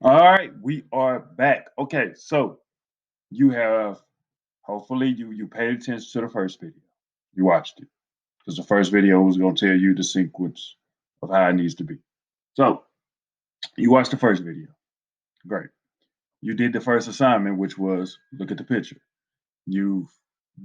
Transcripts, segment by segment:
All right, we are back. Okay, so you have hopefully you paid attention to the first video. You watched it because the first video was going to tell you the sequence of how it needs to be. So you watched the first video. Great. You did the first assignment, which was look at the picture. You've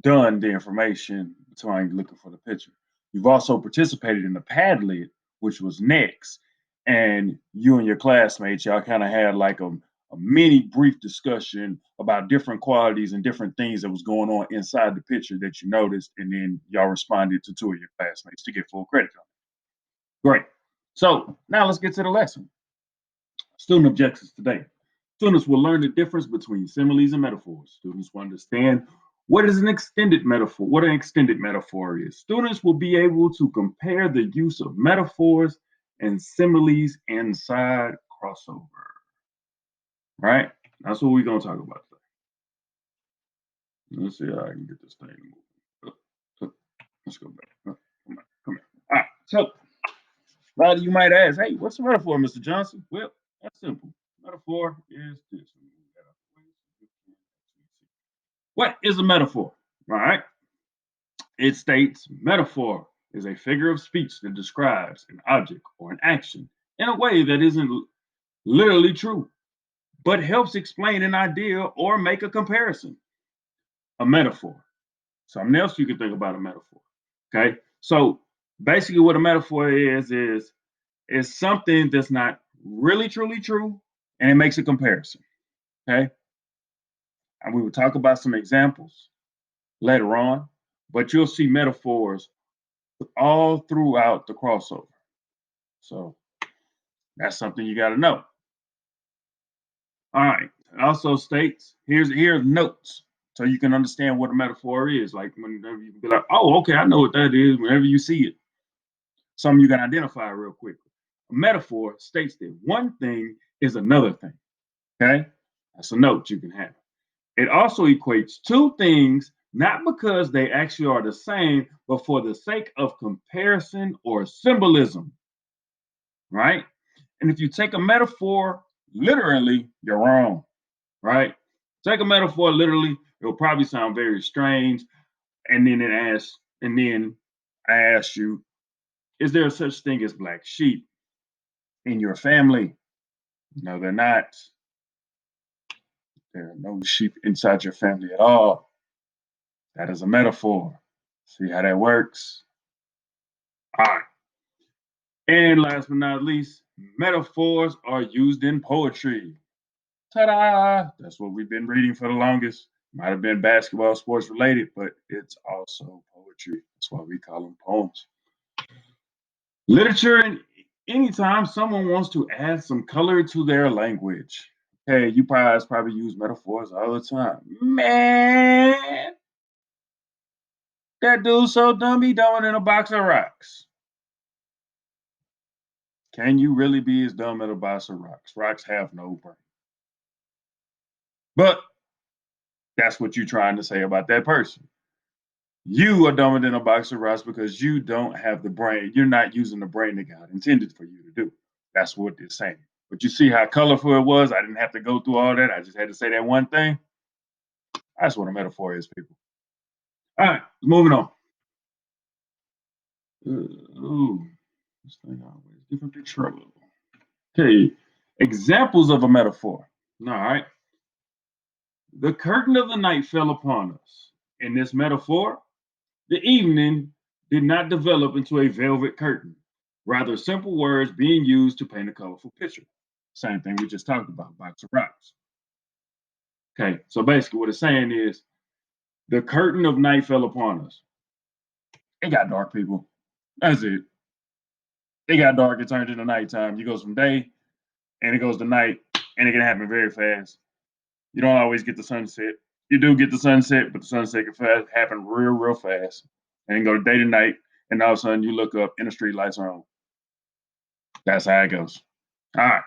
done the information trying looking for the picture. You've also participated in the Padlet, which was next, and you and your classmates, y'all kind of had like a mini brief discussion about different qualities and different things that was going on inside the picture that you noticed, and then y'all responded to two of your classmates to get full credit on it. Great. So now let's get to the lesson. Student objectives today. Students will learn the difference between similes and metaphors. Students will understand what is an extended metaphor, what an extended metaphor is. Students will be able to compare the use of metaphors and similes inside crossover. Right? That's what we're going to talk about today. Let's see how I can get this thing moving. Let's go back. Come here. All right. So, a lot of you might ask, hey, what's a metaphor, Mr. Johnson? Well, that's simple. Metaphor is this. What is a metaphor? All right. It states metaphor is a figure of speech that describes an object or an action in a way that isn't literally true, but helps explain an idea or make a comparison. A metaphor. Something else you can think about a metaphor. Okay. So basically what a metaphor is something that's not really truly true and it makes a comparison. Okay. And we will talk about some examples later on, but you'll see metaphors all throughout the crossover. So that's something you got to know. All right. It also states here's notes so you can understand what a metaphor is. Like whenever you can be like, oh, okay, I know what that is. Whenever you see it, something you can identify real quickly. A metaphor states that one thing is another thing. Okay, that's a note you can have. It also equates two things not because they actually are the same, but for the sake of comparison or symbolism, right? And if you take a metaphor literally, you're wrong, right? Take a metaphor literally, it'll probably sound very strange. And then I ask you, is there such thing as black sheep in your family? No, they're not. There are no sheep inside your family at all. That is a metaphor. See how that works? All right. And last but not least, metaphors are used in poetry. Ta-da! That's what we've been reading for the longest. Might have been basketball, sports related, but it's also poetry. That's why we call them poems. Literature, and anytime someone wants to add some color to their language. Hey, you guys probably use metaphors all the time. Man, that dude's so dumb, he dumber than a box of rocks. Can you really be as dumb as a box of rocks? Rocks have no brain. But that's what you're trying to say about that person. You are dumber than a box of rocks because you don't have the brain. You're not using the brain that God intended for you to do. That's what it's saying. But you see how colorful it was? I didn't have to go through all that. I just had to say that one thing. That's what a metaphor is, people. All right, moving on. Ooh, this thing always different than trouble. Okay, examples of a metaphor. All right. The curtain of the night fell upon us. In this metaphor, the evening did not develop into a velvet curtain, rather, simple words being used to paint a colorful picture. Same thing we just talked about, box of rocks. Okay, so basically what it's saying is the curtain of night fell upon us. It got dark, people. That's it. It got dark, it turned into nighttime. You go from day and it goes to night, and it can happen very fast. You don't always get the sunset. You do get the sunset, but the sunset can happen real fast. And then go to day to night, and all of a sudden you look up and the street lights are on. That's how it goes. All right.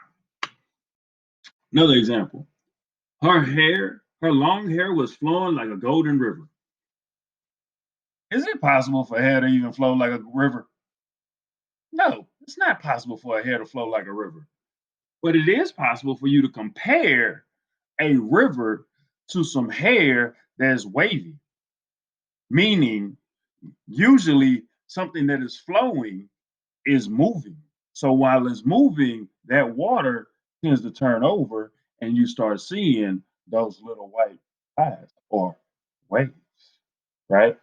Another example. Her long hair was flowing like a golden river. Is it possible for hair to even flow like a river? No, it's not possible for a hair to flow like a river. But it is possible for you to compare a river to some hair that's wavy, meaning usually something that is flowing is moving. So while it's moving, that water tends to turn over and you start seeing those little white eyes or waves, right?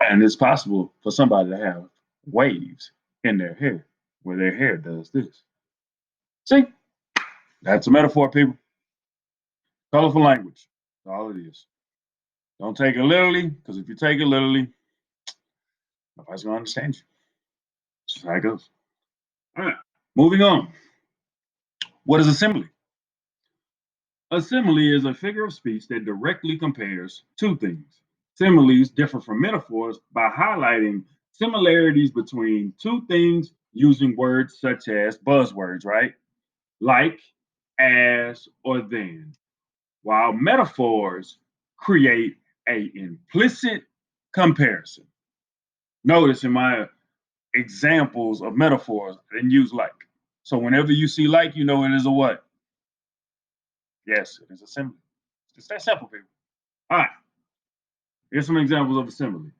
And it's possible for somebody to have waves in their hair where their hair does this. See, that's a metaphor, people. Colorful language. That's all it is. Don't take it literally, because if you take it literally, nobody's going to understand you. That's how it goes. All right, moving on. What is a simile? A simile is a figure of speech that directly compares two things. Similes differ from metaphors by highlighting similarities between two things using words such as buzzwords, right? Like, as, or then. While metaphors create a implicit comparison. Notice in my examples of metaphors, I didn't use like. So whenever you see like, you know it is a what? Yes, it is a simile. It's that simple, people. All right, here's some examples of a simile.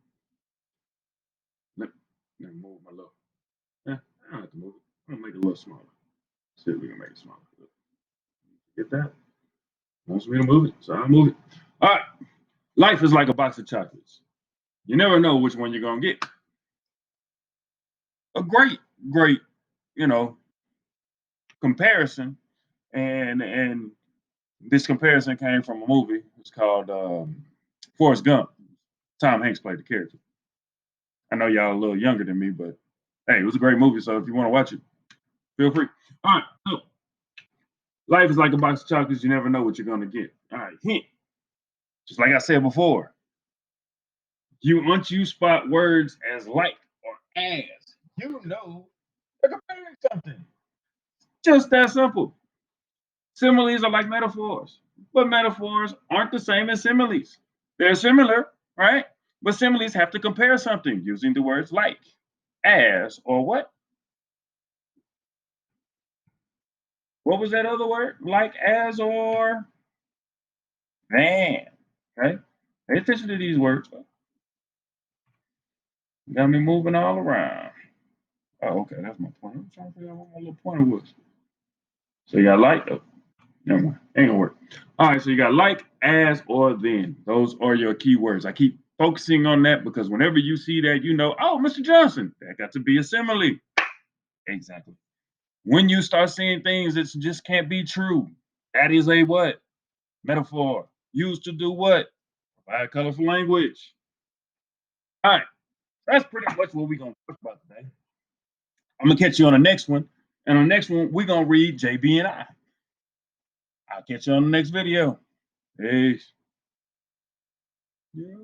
Let, let me move my little. I don't have to move it. I'm gonna make it a little smaller. See if we can make it smaller. Get that? Wants me to move it, so I'll move it. All right. Life is like a box of chocolates. You never know which one you're gonna get. A great, you know, comparison, and this comparison came from a movie. It's called Forrest Gump. Tom Hanks played the character. I know y'all a little younger than me, but hey, it was a great movie. So if you want to watch it, feel free. All right. So life is like a box of chocolates. You never know what you're gonna get. All right. Hint. Just like I said before, once you spot words as like or as, you know they're comparing something. Just that simple. Similes are like metaphors, but metaphors aren't the same as similes. They're similar, right? But similes have to compare something using the words like, as, or what? What was that other word? Like, as, or than. Okay? Pay attention to these words. Got me moving all around. Oh, okay, that's my point. I'm trying to figure out what my little pointer was. So you got like, oh, never mind. Ain't gonna work. All right, so you got like, as, or then. Those are your keywords. I keep focusing on that because whenever you see that, you know, oh, Mr. Johnson, that got to be a simile. Exactly. When you start seeing things that just can't be true, that is a what? Metaphor. Used to do what? Provide colorful language. All right, that's pretty much what we're gonna talk about today. I'm gonna catch you on the next one. And on the next one, we're gonna read JB and I. I'll catch you on the next video. Peace. Yeah.